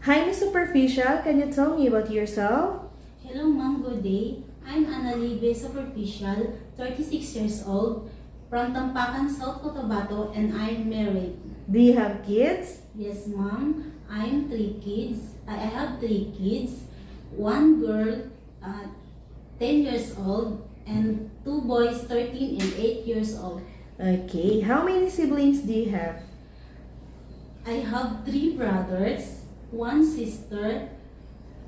Hi, Miss Superficial. Can you tell me about yourself? Hello ma'am, good day. I'm Analibe Superficial, 36 years old, from Tampakan, South Cotabato, and I'm married. Do you have kids? Yes ma'am, I have three kids, one girl, 10 years old, and two boys, 13 and 8 years old. Okay. How many siblings do you have? I have three brothers, one sister.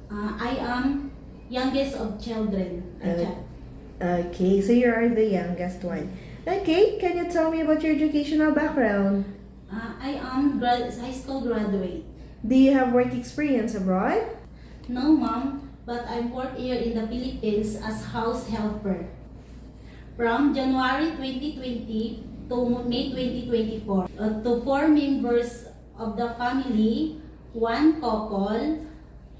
I am youngest of children. Okay, so you are the youngest one. Okay, can you tell me about your educational background? I am high school graduate. Do you have work experience abroad? No, ma'am, but I work here in the Philippines as house helper. From January 2020 to May 2024, to four members of the family, one couple,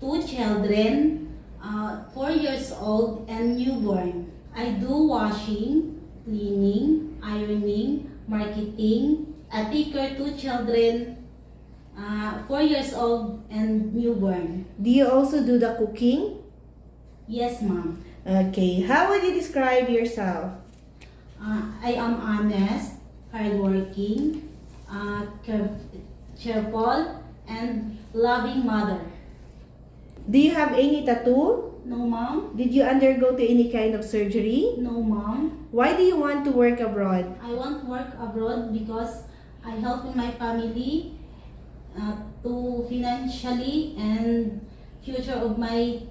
two children, 4 years old and newborn. I do washing, cleaning, ironing, marketing. I take care two children, 4 years old and newborn. Do you also do the cooking? Yes, ma'am. Okay, how would you describe yourself? I am honest, hardworking, cheerful, and loving mother. Do you have any tattoo? No, ma'am. Did you undergo to any kind of surgery? No, ma'am. Why do you want to work abroad? I want to work abroad because I help in my family to financially and future of my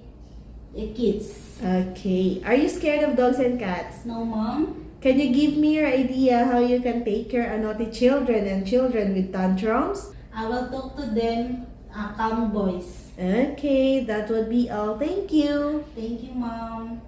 kids. Okay, are you scared of dogs and cats? No, ma'am. Can you give me your idea how you can take care of naughty children and children with tantrums? I will talk to them, calm voice. Okay, that would be all. Thank you. Thank you, ma'am.